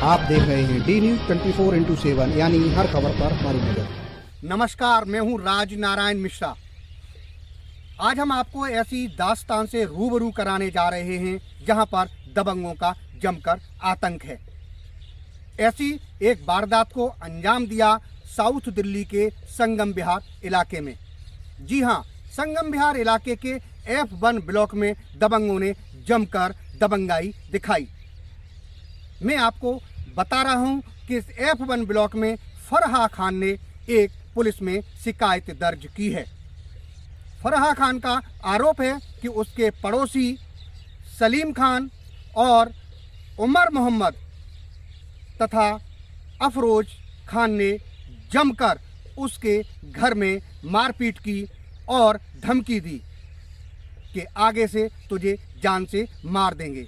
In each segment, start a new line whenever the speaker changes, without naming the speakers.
आप देख रहे हैं डी न्यूज 24x7 यानी हर खबर पर हमारी नजर।
नमस्कार, मैं हूं राज नारायण मिश्रा। आज हम आपको ऐसी दास्तान से रूबरू कराने जा रहे हैं जहां पर दबंगों का जमकर आतंक है। ऐसी एक वारदात को अंजाम दिया साउथ दिल्ली के संगम विहार इलाके में। जी हां, संगम विहार इलाके के F1 ब्लॉक में दबंगों ने जमकर दबंगाई दिखाई। मैं आपको बता रहा हूं कि इस F1 ब्लॉक में फरहा खान ने एक पुलिस में शिकायत दर्ज की है। फरहा खान का आरोप है कि उसके पड़ोसी सलीम खान और उमर मोहम्मद तथा अफरोज खान ने जमकर उसके घर में मारपीट की और धमकी दी कि आगे से तुझे जान से मार देंगे।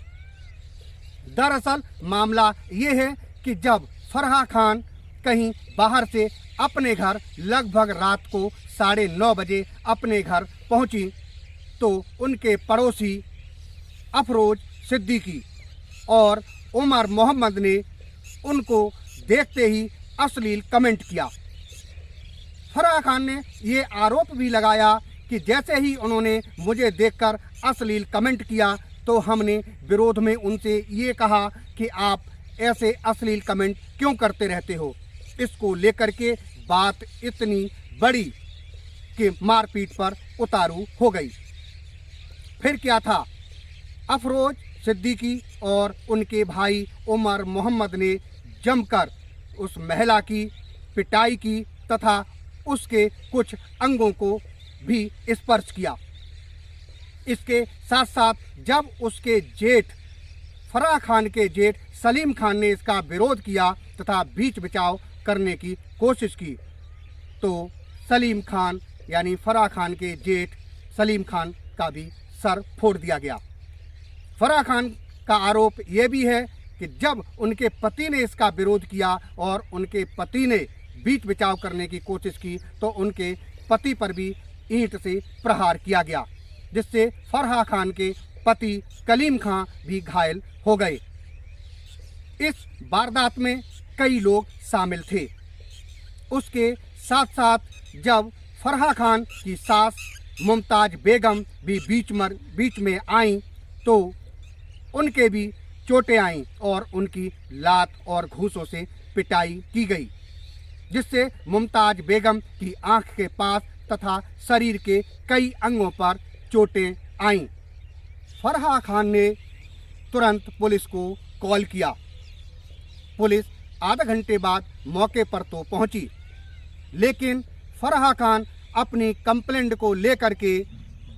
दरअसल मामला ये है कि जब फरहा खान कहीं बाहर से अपने घर लगभग रात को 9:30 बजे अपने घर पहुंची तो उनके पड़ोसी अफरोज सिद्दीकी और उमर मोहम्मद ने उनको देखते ही अश्लील कमेंट किया। फरहा खान ने ये आरोप भी लगाया कि जैसे ही उन्होंने मुझे देखकर अश्लील कमेंट किया तो हमने विरोध में उनसे ये कहा कि आप ऐसे अश्लील कमेंट क्यों करते रहते हो। इसको लेकर के बात इतनी बड़ी कि मारपीट पर उतारू हो गई। फिर क्या था, अफरोज सिद्दीकी और उनके भाई उमर मोहम्मद ने जमकर उस महिला की पिटाई की तथा उसके कुछ अंगों को भी स्पर्श किया। इसके साथ साथ जब उसके जेठ फरहा खान के जेठ सलीम खान ने इसका विरोध किया तथा बीच बचाव करने की कोशिश की तो सलीम खान यानी फरहा खान के जेठ सलीम खान का भी सर फोड़ दिया गया। फरहा खान का आरोप ये भी है कि जब उनके पति ने इसका विरोध किया और उनके पति ने बीच बचाव करने की कोशिश की तो उनके पति पर भी ईंट से प्रहार किया गया, जिससे फरहा खान के पति कलीम खां भी घायल हो गए। इस वारदात में कई लोग शामिल थे। उसके साथ साथ जब फरहा खान की सास मुमताज बेगम भी बीच में आईं तो उनके भी चोटें आईं और उनकी लात और घूंसों से पिटाई की गई, जिससे मुमताज बेगम की आंख के पास तथा शरीर के कई अंगों पर चोटें आईं। फरहा खान ने तुरंत पुलिस को कॉल किया। पुलिस आधा घंटे बाद मौके पर तो पहुंची, लेकिन फरहा खान अपनी कंप्लेंट को लेकर के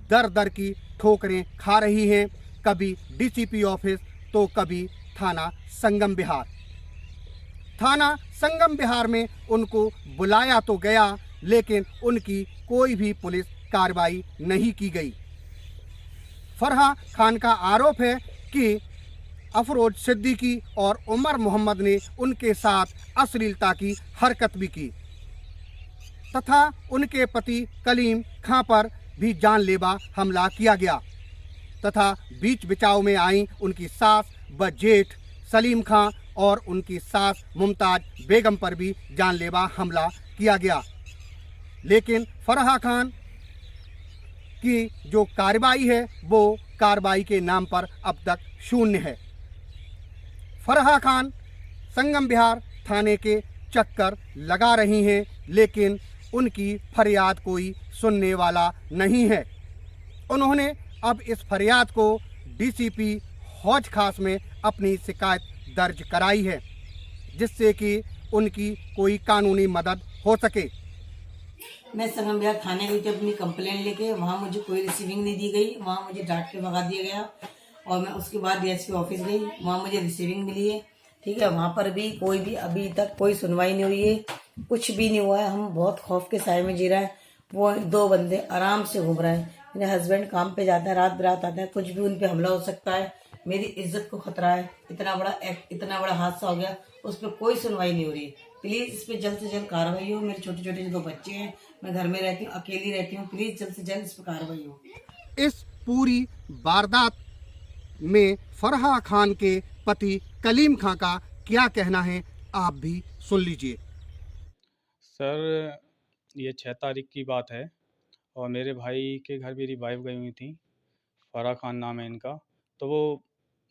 दर दर की ठोकरें खा रही हैं, कभी डीसीपी ऑफिस तो कभी थाना संगम विहार। थाना संगम विहार में उनको बुलाया तो गया, लेकिन उनकी कोई भी पुलिस कार्रवाई नहीं की गई। फरहा खान का आरोप है कि अफरोज सिद्दीकी और उमर मोहम्मद ने उनके साथ अश्लीलता की हरकत भी की तथा उनके पति कलीम खां पर भी जानलेवा हमला किया गया तथा बीच बचाव में आई उनकी सास व जेठ सलीम खां और उनकी सास मुमताज बेगम पर भी जानलेवा हमला किया गया। लेकिन फरहा खान की जो कार्रवाई है वो कार्रवाई के नाम पर अब तक शून्य है। फरहा खान संगम विहार थाने के चक्कर लगा रही हैं, लेकिन उनकी फरियाद कोई सुनने वाला नहीं है। उन्होंने अब इस फरियाद को डीसीपी हौज खास में अपनी शिकायत दर्ज कराई है, जिससे कि उनकी कोई कानूनी मदद हो सके।
मैं संगम विहार थाने गई थी अपनी कंप्लेंट लेके। वहाँ मुझे कोई रिसीविंग नहीं दी गई, वहाँ मुझे डांट के भगा दिया गया और मैं उसके बाद डीएसपी ऑफिस गई, वहाँ मुझे रिसीविंग मिली है। ठीक है, वहाँ पर भी कोई भी अभी तक कोई सुनवाई नहीं हुई है, कुछ भी नहीं हुआ है। हम बहुत खौफ के साए में जी रहे हैं। वो 2 बंदे आराम से घूम रहे हैं। मेरे हस्बैंड काम पे जाता है, रात बिरात आता है, कुछ भी उन पर हमला हो सकता है। मेरी इज्जत को खतरा है। इतना बड़ा हादसा हो गया, उस पर कोई सुनवाई नहीं हो रही है। प्लीज इस पे जल्द से जल्द कार्रवाई हो। मेरे छोटे छोटे 2 बच्चे हैं, मैं घर में रहती हूँ, अकेली रहती हूँ। प्लीज जल्द से जल्द इस पे कार्रवाई हो।
इस पूरी वारदात में फरहा खान के पति कलीम खां का क्या कहना है आप भी सुन लीजिए।
सर, ये 6 तारीख की बात है और मेरे भाई के घर मेरी वाइफ़ गई हुई थी, फ़राह ख़ान नाम है इनका। तो वो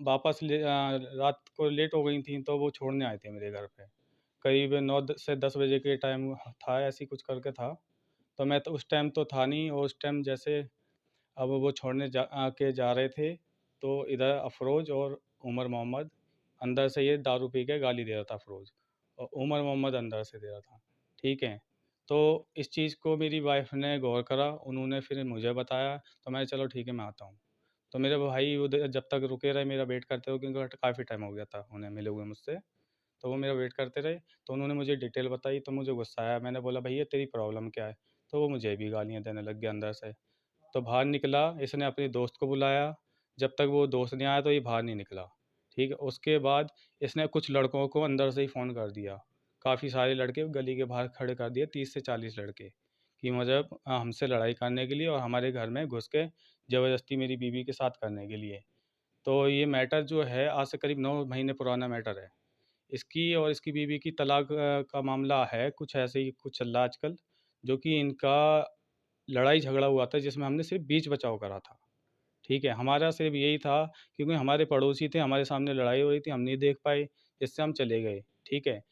वापस रात को लेट हो गई थीं, तो वो छोड़ने आए थे मेरे घर पे। करीब 9 से 10 बजे के टाइम था, ऐसे ही कुछ करके था। तो मैं तो उस टाइम तो था नहीं, और उस टाइम जैसे अब वो छोड़ने जा रहे थे, तो इधर अफ़रोज़ और उमर मोहम्मद अंदर से ये दारू पी के गाली दे रहा था अफ़रोज़, और उमर मोहम्मद अंदर से दे रहा था, ठीक है। तो इस चीज़ को मेरी वाइफ़ ने गौर करा, उन्होंने फिर मुझे बताया, तो मैंने चलो ठीक है मैं आता हूँ। तो मेरे भाई उधर जब तक रुके रहे, मेरा वेट करते हुए, क्योंकि काफ़ी टाइम हो गया था उन्हें मिले हुए मुझसे। तो वो मेरा वेट करते रहे, तो उन्होंने मुझे डिटेल बताई, तो मुझे गुस्सा आया। मैंने बोला भैया तेरी प्रॉब्लम क्या है? तो वो मुझे भी गालियाँ देने लग गया अंदर से। तो बाहर निकला, इसने अपने दोस्त को बुलाया, जब तक वो दोस्त नहीं आया तो ये बाहर नहीं निकला, ठीक है। उसके बाद इसने कुछ लड़कों को अंदर से ही फ़ोन कर दिया, काफ़ी सारे लड़के गली के बाहर खड़े कर दिए, 30 से 40 लड़के, कि मतलब हमसे लड़ाई करने के लिए और हमारे घर में घुस के ज़बरदस्ती मेरी बीवी के साथ करने के लिए। तो ये मैटर जो है आज से करीब 9 महीने पुराना मैटर है। इसकी और इसकी बीवी की तलाक का मामला है, कुछ ऐसे ही कुछ चल रहा है आजकल, जो कि इनका लड़ाई झगड़ा हुआ था जिसमें हमने सिर्फ़ बीच बचाव करा था, ठीक है। हमारा सिर्फ़ यही था, क्योंकि हमारे पड़ोसी थे, हमारे सामने लड़ाई हो रही थी, हम नहीं देख पाए, जिससे हम चले गए, ठीक है।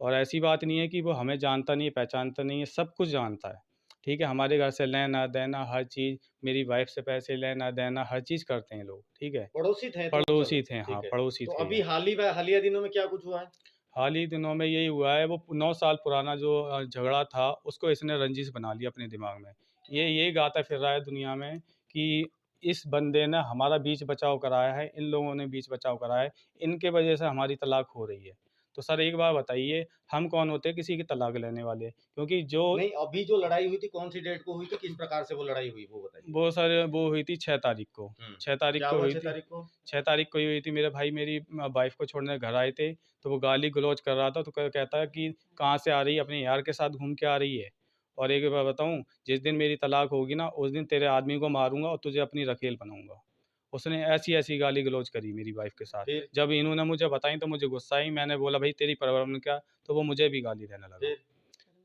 और ऐसी बात नहीं है कि वो हमें जानता नहीं है, पहचानता नहीं है, सब कुछ जानता है, ठीक है। हमारे घर से लेना-देना हर चीज़, मेरी वाइफ़ से पैसे लेना-देना हर चीज़ करते हैं लोग, ठीक है।
पड़ोसी थे तो सब,
पड़ोसी थे, हाँ,
ठीक है।
पड़ोसी
तो
थे
अभी
ये।
हालिया दिनों में क्या कुछ हुआ है?
हाल ही दिनों में यही हुआ है, वो 9 साल पुराना जो झगड़ा था, उसको इसने रंजिश बना लिया अपने दिमाग में। ये गाता फिर रहा है दुनिया में कि इस बंदे ने हमारा बीच बचाव कराया है, इन लोगों ने बीच बचाव कराया है, इनके वजह से हमारी तलाक हो रही है। तो सर एक बात बताइए, हम कौन होते हैं किसी की तलाक लेने वाले? क्योंकि जो
नहीं, अभी जो लड़ाई हुई थी कौन-सी डेट को हुई थी? किस प्रकार से वो लड़ाई हुई वो बताइए?
वो सर वो हुई थी 6 तारीख को, 6 तारीख
क्या
को
हुआ
हुई
6
थी।
तारीख को?
6 तारीख को ही हुई थी, मेरे भाई मेरी वाइफ़ को छोड़ने घर आए थे, तो वो गाली-गलौज कर रहा था, तो कहता है कि कहाँ से आ रही है? अपने यार के साथ घूम के आ रही है। और एक बात बताऊँ, जिस दिन मेरी तलाक होगी ना, उस दिन तेरे आदमी को मारूँगा और तुझे अपनी रखेल बनाऊँगा। उसने ऐसी-ऐसी गाली-गलौज करी मेरी वाइफ़ के साथ।
फिर?
जब इन्होंने मुझे बताई तो मुझे गुस्सा आई, मैंने बोला भई तेरी प्रॉब्लम क्या? तो वो मुझे भी गाली देने लगा।
फिर?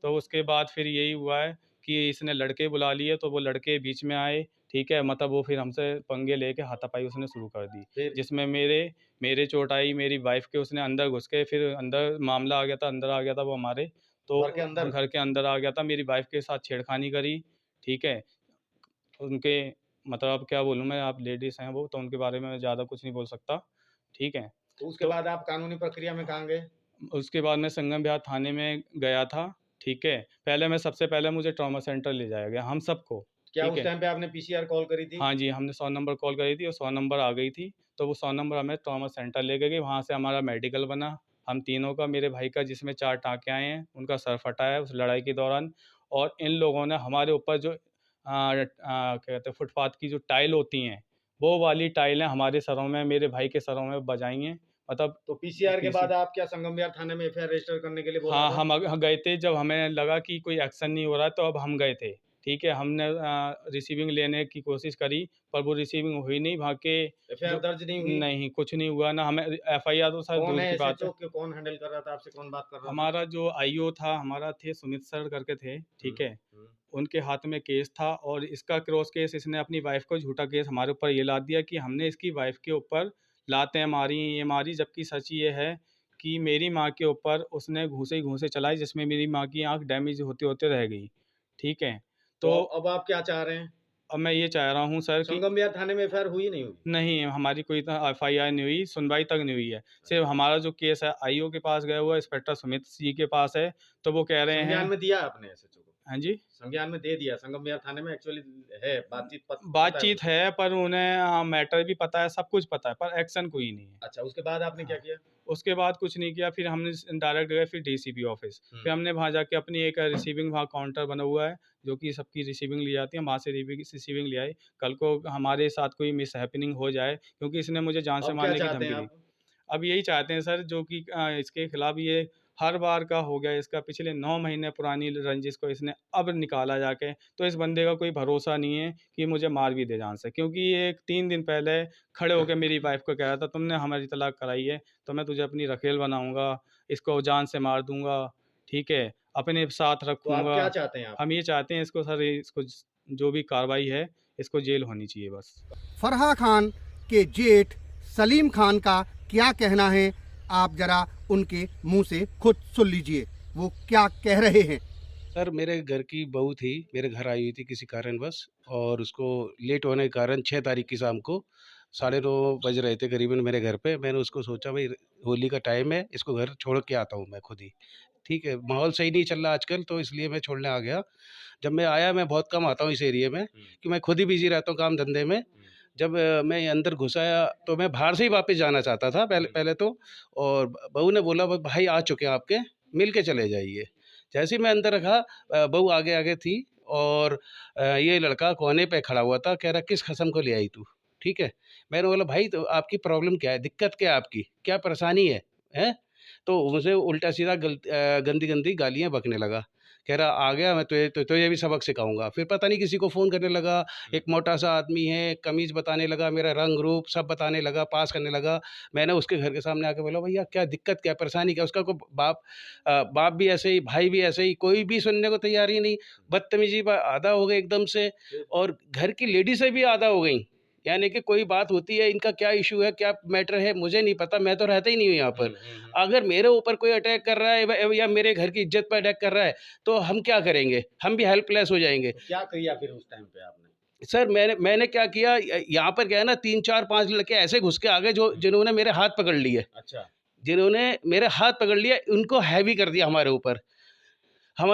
तो उसके बाद फिर यही हुआ है कि इसने लड़के बुला लिए, तो वो लड़के बीच में आए, ठीक है? मतलब वो फिर हमसे पंगे लेके हाथापाई उसने शुरू कर दी,
फिर?
जिसमें मेरे मेरे चोट आई, मेरी वाइफ़ के उसने अंदर घुस के फिर अंदर मामला आ गया था, अंदर आ गया था वो हमारे, तो
घर के अंदर?
घर के अंदर आ गया था, मेरी वाइफ़ के साथ छेड़खानी करी, ठीक है? उनके मतलब अब क्या बोलूँ मैं, आप लेडीज़ हैं वो, तो उनके बारे में मैं ज़्यादा कुछ नहीं बोल सकता, ठीक है?
तो उसके
तो
बाद आप कानूनी प्रक्रिया में कहाँ गए?
उसके बाद मैं संगम विहार थाने में गया था, ठीक है? सबसे पहले मुझे ट्रॉमा सेंटर ले जाया गया, हम सबको,
क्या
ठीक
उस
है?
टाइम पे आपने पीसीआर कॉल करी थी?
हाँ जी, हमने 100 नंबर कॉल करी थी और 100 नंबर आ गई थी, तो वो 100 नंबर हमें ट्रॉमा सेंटर लेके गए, वहाँ से हमारा मेडिकल बना, हम तीनों का, मेरे भाई का जिसमें 4 टाँके आए हैं, उनका सर फटा है उस लड़ाई के दौरान, और इन लोगों ने हमारे ऊपर जो क्या कहते हैं फुटपाथ की जो टाइल होती हैं, वो वाली टाइलें हमारे सरों में, मेरे भाई के सरों में बजाई हैं, मतलब
तो पीसीआर के
पीसी
बाद आप क्या संगम विहार थाने में एफआईआर रजिस्टर करने के लिए बोला
हाँ,
था?
हम गए थे, जब हमें लगा कि कोई एक्शन नहीं हो रहा है तो अब हम गए थे, ठीक है? हमने रिसीविंग लेने की कोशिश करी, पर वो रिसीविंग हुई नहीं, वहाँ के
एफआईआर
जो
दर्ज नहीं हुई?
नहीं, कुछ नहीं हुआ ना, हमें एफआईआर तो सर
कौन
दूर
है
की बात है।
एसएचओ के, कौन हैंडल कर रहा था आपसे, कौन बात कर रहा था?
हमारा जो आईओ था, हमारा थे सुमित सर करके थे,
हुँ,
ठीक है?
हुँ।
उनके हाथ में केस था, और इसका क्रॉस केस, इसने अपनी वाइफ़ को झूठा केस हमारे ऊपर ये लाद दिया कि हमने इसकी वाइफ़ के ऊपर लातें मारी, ये मारी, जबकि सच ये है कि मेरी माँ के ऊपर उसने घूँसे-ही-घूँसे चलाई, जिसमें मेरी माँ की आँख डैमेज होते-होते रह गई, ठीक है?
तो
तो
अब आप क्या चाह रहे हैं?
अब मैं ये चाह रहा हूँ सर कि
संगम विहार थाने में एफआईआर हुई नहीं हुई?
नहीं, हमारी कोई एफआईआर नहीं हुई, सुनवाई तक नहीं हुई है। सिर्फ़ हमारा जो केस है आईओ के पास गया हुआ है, इंस्पेक्टर सुमित जी के पास है, तो वो कह रहे
संज्ञान
हैं।
में दिया आपने एसएचओ को?
हाँ जी?
संज्ञान में दे दिया, संगम विहार थाने में एक्चुअली है, बातचीत पता है
बातचीत
उनको?
है, पर उन्हें मैटर भी पता है, सब कुछ पता है, पर एक्शन कोई नहीं है।
अच्छा, उसके बाद आपने क्या
हाँ,
किया?
उसके बाद कुछ नहीं किया, फिर हमने डायरेक्ट गए फिर डीसीपी ऑफ़िस।
हुँ।
फिर हमने वहाँ जाके अपनी एक रिसीविंग, वहाँ काउंटर बना हुआ है, जो कि सबकी रिसीविंग ली जाती है, वहाँ से रिसीविंग ले आए। कल को हमारे साथ कोई मिसहैपनिंग हो जाए, क्योंकि इसने मुझे जान से
अब क्या
मारने की
चाहते हैं
धमकी दी।
आप?
अब यही चाहते हैं सर, जो कि इसके खिलाफ़ ये हर बार का हो गया इसका, पिछले 9 महीने पुरानी रंजिश को इसने अब निकाला जाके। तो इस बंदे का कोई भरोसा नहीं है कि मुझे मार भी दे जान से, क्योंकि ये 3 दिन पहले खड़े होकर मेरी वाइफ को कह रहा था, तुमने हमारी तलाक कराई है तो मैं तुझे अपनी रखेल बनाऊंगा, इसको जान से मार दूंगा, ठीक है, अपने साथ
तो आप
रखूंगा।
क्या चाहते हैं आप?
हम ये चाहते हैं इसको सर, इसको जो भी कार्रवाई है इसको जेल होनी चाहिए बस।
फरहा खान के जेठ सलीम खान का क्या कहना है, आप जरा उनके मुंह से खुद सुन लीजिए वो क्या कह रहे हैं।
सर मेरे घर की बहू थी, मेरे घर आई हुई थी किसी कारणवश, और उसको लेट होने के कारण 6 तारीख की शाम को 9:30 बज रहे थे करीबन मेरे घर पे। मैंने उसको सोचा भाई होली का टाइम है, इसको घर छोड़ के आता हूँ मैं खुद ही, ठीक है, माहौल सही नहीं चल रहा आजकल, तो इसलिए मैं छोड़ने आ गया। जब मैं आया, मैं बहुत कम आता हूँ इस एरिया में कि मैं खुद ही बिजी रहता हूँ काम धंधे में। जब मैं अंदर घुस आया तो मैं बाहर से ही वापस जाना चाहता था पहले तो, और बहू ने बोला भाई आ चुके हैं आपके, मिल के चले जाइए। जैसे ही मैं अंदर रखा, बहू आगे आगे थी, और ये लड़का कोने पे खड़ा हुआ था, कह रहा किस कसम को ले आई तू, ठीक है। मैंने बोला भाई तो आपकी प्रॉब्लम क्या है, दिक्कत क्या है आपकी, क्या परेशानी है, हैं? तो मुझे उल्टा सीधा गंदी गंदी गालियाँ बकने लगा। कह रहा आ गया मैं तुझे भी सबक सिखाऊंगा। फिर पता नहीं किसी को फ़ोन करने लगा, एक मोटा सा आदमी है, कमीज़ बताने लगा, मेरा रंग रूप सब बताने लगा, पास करने लगा। मैंने उसके घर के सामने आके बोला भैया क्या दिक्कत क्या है, परेशानी क्या है? उसका कोई बाप भी ऐसे ही, भाई भी ऐसे ही, कोई भी सुनने को तैयार ही नहीं। बदतमीज़ी आधा हो गए एकदम से, और घर की लेडीज़ें भी आधा हो गई। यानी कि कोई बात होती है, इनका क्या इशू है, क्या मैटर है, मुझे नहीं पता, मैं तो रहता ही नहीं हूँ यहाँ पर। अगर मेरे ऊपर कोई अटैक कर रहा है या मेरे घर की इज्जत पर अटैक कर रहा है, तो हम क्या करेंगे? हम भी हेल्पलेस हो जाएंगे।
क्या किया फिर उस टाइम पे आपने?
सर मैंने क्या किया, यहाँ पर क्या है ना, 3 4 5 लड़के ऐसे घुस के आ गए जिन्होंने मेरे हाथ पकड़ लिए,
अच्छा।
जिन्होंने मेरे हाथ पकड़ लिया, उनको हैवी कर दिया हमारे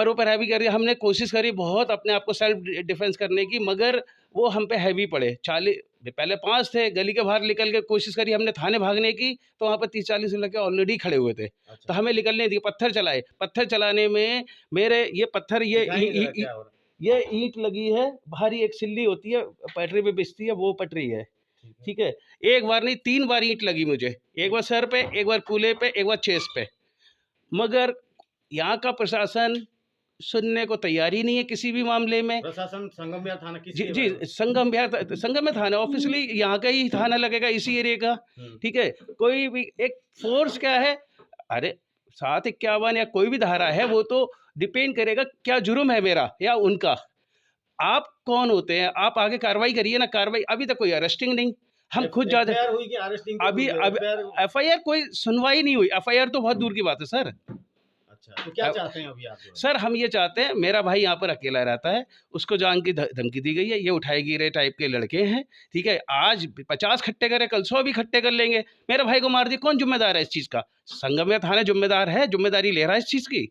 ऊपर हैवी कर दिया। हमने कोशिश करी बहुत अपने आप को सेल्फ डिफेंस करने की, मगर वो हम पे हैवी पड़े। 40 पहले 5 थे, गली के बाहर निकल के कोशिश करी हमने थाने भागने की, तो वहाँ पर 30-40 लड़के ऑलरेडी खड़े हुए थे।
अच्छा।
तो हमें निकलने दिए, पत्थर चलाए। पत्थर चलाने में मेरे ये पत्थर
दिखाई नहीं दे रहा क्या हो रहा है?
ये ईंट लगी है, बाहरी एक सिल्ली होती है, पटरी पे बिछती है, वो पटरी है, ठीक है। एक बार नहीं 3 बार ईंट लगी मुझे, एक बार सर पे, एक बार कूल्हे पे, एक बार चेस्ट पे। मगर यहाँ का प्रशासन सुनने को तैयार ही नहीं है किसी भी मामले में।
प्रशासन संगम विहार थाना
जी
किसके
जी,
बारे में?
संगम में थाना ऑफिशियली यहाँ का ही थाना लगेगा, इसी एरिया का, ठीक है। कोई भी एक फोर्स क्या है, अरे 751 या कोई भी धारा है, वो तो डिपेंड करेगा क्या जुर्म है मेरा या उनका। आप कौन होते हैं? आप आगे कार्रवाई करिए ना। कार्रवाई अभी तक कोई अरेस्टिंग नहीं, हम खुद जा
FIR हुई कि अरेस्टिंग?
अभी FIR कोई सुनवाई नहीं हुई। FIR तो बहुत दूर की बात है सर।
अच्छा, तो क्या चाहते हैं अभी आप?
सर हम ये चाहते हैं, मेरा भाई यहाँ पर अकेला रहता है, उसको जान की धमकी दी गई है, ये उठाए गिरे टाइप के लड़के हैं, ठीक है। आज 50 खट्टे करे, कल 100 भी खट्टे कर लेंगे। मेरे भाई को मार दिया, कौन जिम्मेदार है इस चीज़ का? संगम थाना जिम्मेदार है, जिम्मेदारी ले रहा है इस चीज़ की।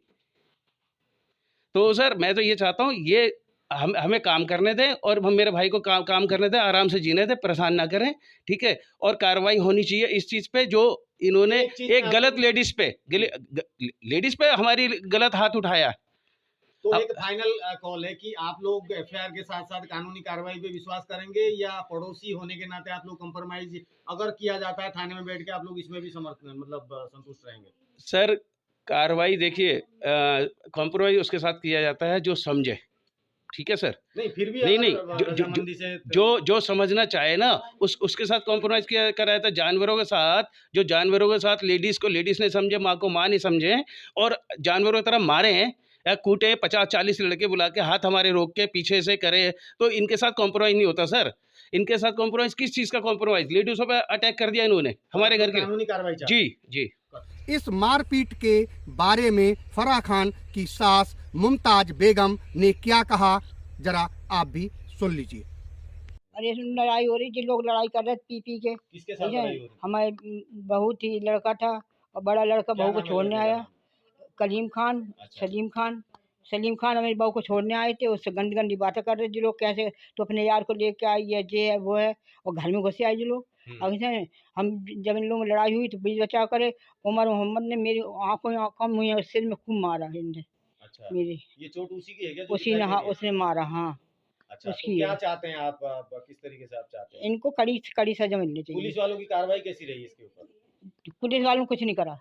तो सर मैं तो ये चाहता हूँ, ये हमें काम करने दें, और हम मेरे भाई को काम करने दें, आराम से जीने दें, परेशान ना करें, ठीक है। और कार्रवाई होनी चाहिए इस चीज़ पे, जो इन्होंने एक गलत लेडीज़ पे हमारी गलत हाथ उठाया।
तो एक फाइनल कॉल है कि आप लोग FIR के साथ साथ कानूनी कार्रवाई पे विश्वास करेंगे, या पड़ोसी होने के नाते आप लोग कंप्रोमाइज अगर किया जाता है थाने में बैठ के, आप लोग इसमें भी संतुष्ट रहेंगे?
सर कार्रवाई देखिए, कॉम्प्रोमाइज उसके साथ किया जाता है जो समझे, ठीक है सर।
नहीं फिर भी
नहीं
रजामंदी से
जो समझना चाहे ना, उसके साथ कॉम्प्रोमाइज किया कराया था। जानवरों के साथ लेडीज़ ने समझे, माँ को माँ नहीं समझे, और जानवरों की तरह मारे हैं या कूटे, 50-40 लड़के बुला के हाथ हमारे रोक के पीछे से करे, तो इनके साथ कॉम्प्रोमाइज नहीं होता सर। इनके साथ कॉम्प्रोमाइज, किस चीज़ का कॉम्प्रोमाइज? लेडीज़ों पे अटैक कर दिया इन्होंने हमारे घर के।
कानूनी कार्रवाई
जी जी।
इस मारपीट के बारे में फराह खान की सास मुमताज बेगम ने क्या कहा, जरा आप भी सुन लीजिए।
अरे लड़ाई हो रही थी, लोग लड़ाई कर रहे थे पी के।
किसके साथ लड़ाई हो रही?
हमारे बहू थी, लड़का था, और बड़ा लड़का
क्या
बहू को
नाम है
छोड़ने
लड़के का?
आया, कलीम खान।
अच्छा।
सलीम खान हमारी बहू को छोड़ने आए थे, उससे गंदी गंदी बातें कर रहे थे लोग, कैसे तो अपने यार को लेके आई है, ये है वो है, और घर में घुसे आए जो लोग। अब इसने हम जब इन लोगों में लड़ाई हुई तो बीच बचाव करे, उमर मोहम्मद ने मेरी आंखों मुँह और सिर में खूब मारा इनने।
अच्छा,
मेरी
ये चोट उसी की है क्या जो
उसी ने,
दिखाई दे
हाँ
रही है?
उसने मारा, हाँ
अच्छा, तो
उसकी
क्या
है।
चाहते हैं आप किस तरीके से आप चाहते हैं?
इनको कड़ी कड़ी सजा मिलनी चाहिए।
पुलिस वालों की कार्रवाई कैसी रही इसके ऊपर?
पुलिस वालों ने कुछ नहीं करा,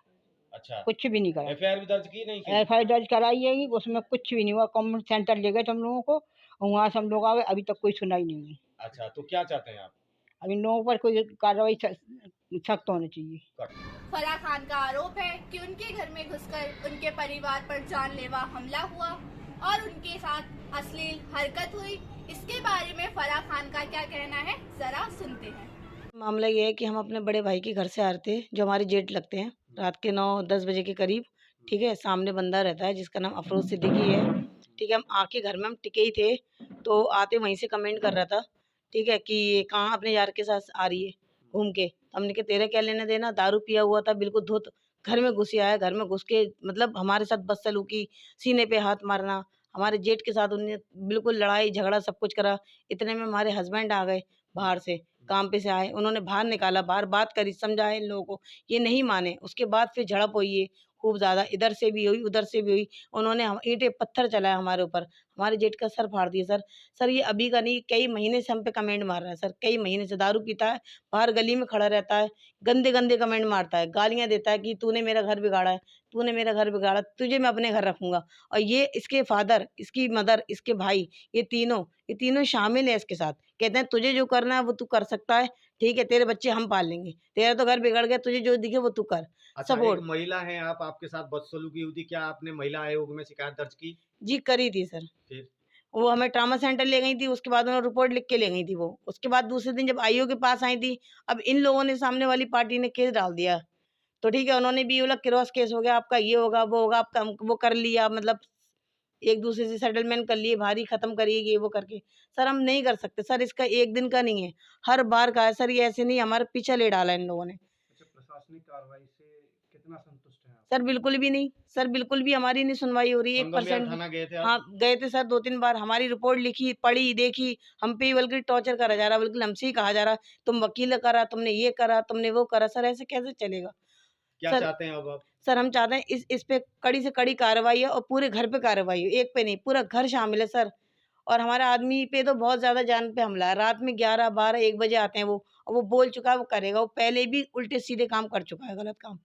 अच्छा,
कुछ भी नहीं करा।
एफआईआर भी दर्ज की नहीं की?
एफआईआर दर्ज कराई है, उसमें कुछ भी नहीं हुआ। कम्युनिटी सेंटर ले गए थे हम लोगों को और वहाँ से हम लोग आ गए, अभी तक कोई सुनाई नहीं हुई।
अच्छा, तो क्या चाहते हैं आप?
अब इन लोगों पर कोई कार्रवाई सख्त होनी चाहिए।
फराह खान का आरोप है कि उनके घर में घुसकर उनके परिवार पर जानलेवा हमला हुआ और उनके साथ अश्लील हरकत हुई। इसके बारे में फराह खान का क्या कहना है, जरा सुनते हैं।
मामला ये है कि हम अपने बड़े भाई के घर से आ रहे थे, जो हमारे जेठ लगते हैं, रात के 9-10 बजे के करीब। ठीक है, सामने बंदा रहता है जिसका नाम अफरोज सिद्दीकी है। ठीक है, हम आके घर में हम टिके ही थे, तो आते वहीं से कमेंट कर रहा था। ठीक है, कि ये कहाँ अपने यार के साथ आ रही है घूम के। हमने कहा तेरे क्या लेना देना, दारू पिया हुआ था बिल्कुल धुत, घर में घुस आया। घर में घुस के मतलब हमारे साथ बदसलूकी, सीने पे हाथ मारना, हमारे जेठ के साथ उन्होंने बिल्कुल लड़ाई झगड़ा सब कुछ करा। इतने में हमारे हस्बैंड आ गए बाहर से, काम पे से आए, उन्होंने बाहर निकाला, बाहर बात करी, समझाया इन लोगों को, ये नहीं माने। उसके बाद फिर झड़प हुई है खूब ज़्यादा, इधर से भी हुई उधर से भी हुई। उन्होंने हम ईंटें पत्थर चलाया हमारे ऊपर, हमारे जेठ का सर फाड़ दिया। सर ये अभी का नहीं, कई महीने से हम पे कमेंट मार रहा है सर, कई महीने से। दारू पीता है, बाहर गली में खड़ा रहता है, गंदे गंदे कमेंट मारता है, गालियाँ देता है कि तूने मेरा घर बिगाड़ा है, तूने मेरा घर बिगाड़ा, तुझे मैं अपने घर रखूंगा। और ये इसके फादर, इसकी मदर, इसके भाई, ये तीनों शामिल है इसके साथ। कहते हैं तुझे जो करना है वो तू कर सकता है, ठीक है, तेरे बच्चे हम पाल लेंगे, तेरा तो घर बिगड़ गया, तुझे जो दिखे वो तू कर।
अच्छा,
सपोर्ट
एक महिला है आप, आपके साथ बदसलूकी हुई थी, क्या आपने महिला आयोग में शिकायत दर्ज की?
जी करी थी सर।
फिर?
वो हमें ट्रामा सेंटर ले गई थी, उसके बाद उन्होंने रिपोर्ट लिख के ले गई थी वो। उसके बाद दूसरे दिन जब आईओ के पास आई थी, अब इन लोगों ने, सामने वाली पार्टी ने केस डाल दिया। तो ठीक है, उन्होंने भी बोला क्रॉस केस हो गया आपका, ये होगा वो होगा आपका, वो कर लिया, मतलब एक दूसरे से सेटलमेंट कर लिए, भारी खत्म करिए ये वो करके। सर हम नहीं कर सकते सर, इसका एक दिन का नहीं है, हर बार का है सर। ये ऐसे नहीं, हमारे पीछे ले डाला इन लोगों ने।
अच्छा, प्रशासनिक कार्रवाई से कितना संतुष्ट हैं आप?
सर बिल्कुल भी नहीं, सर बिल्कुल भी हमारी नहीं सुनवाई हो रही है, 1% भी।
थाना गए थे आप?
हाँ गए थे सर, 2-3 बार। हमारी रिपोर्ट लिखी, पढ़ी, देखी, हम पे ही बल्कि टॉर्चर करा जा रहा, बल्कि हमसे ही कहा जा रहा तुम वकील करा, तुमने ये करा, तुमने वो करा। सर ऐसे कैसे चलेगा?
क्या
सर
चाहते हैं अब आप?
सर हम चाहते हैं इस पे कड़ी से कड़ी कार्रवाई है और पूरे घर पे कार्रवाई हो, एक पे नहीं, पूरा घर शामिल है सर। और हमारे आदमी पे तो बहुत ज्यादा जान पे हमला है। रात में 11, 12, 1 बजे आते हैं वो, और वो बोल चुका है वो करेगा। वो पहले भी उल्टे सीधे काम कर चुका है, गलत काम।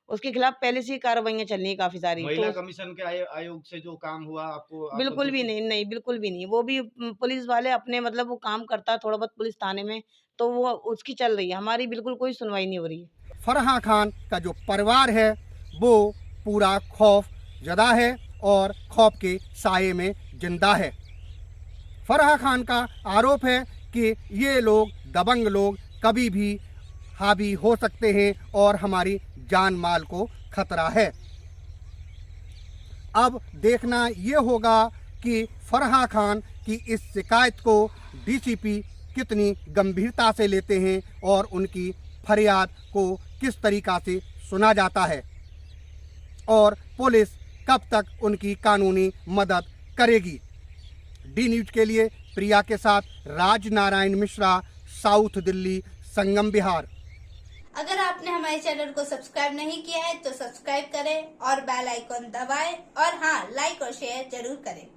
उसके खिलाफ पहले से ही कार्रवाइयां चल रही है काफी सारी।
महिला
तो
कमीशन के आयोग से जो काम हुआ आपको, आप
बिल्कुल भी
संतुष्ट?
नहीं, बिल्कुल भी नहीं। वो भी पुलिस वाले अपने, मतलब वो काम करता है थोड़ा बहुत पुलिस थाने में, तो वो उसकी चल रही है, हमारी बिल्कुल कोई सुनवाई नहीं हो रही है।
फराह खान का जो परिवार है वो पूरा खौफ ज़दा है और खौफ के साये में जिंदा है। फराह खान का आरोप है कि ये लोग, दबंग लोग, कभी भी हावी हो सकते हैं और हमारी जान माल को खतरा है। अब देखना ये होगा कि फराह खान की इस शिकायत को डीसीपी कितनी गंभीरता से लेते हैं और उनकी फरियाद को किस तरीक़ा से सुना जाता है, और पुलिस कब तक उनकी कानूनी मदद करेगी। डी न्यूज़ के लिए प्रिया के साथ राज नारायण मिश्रा, साउथ दिल्ली, संगम बिहार।
अगर आपने हमारे चैनल को सब्सक्राइब नहीं किया है तो सब्सक्राइब करें और बेल आइकॉन दबाएं और हाँ, लाइक और शेयर जरूर करें।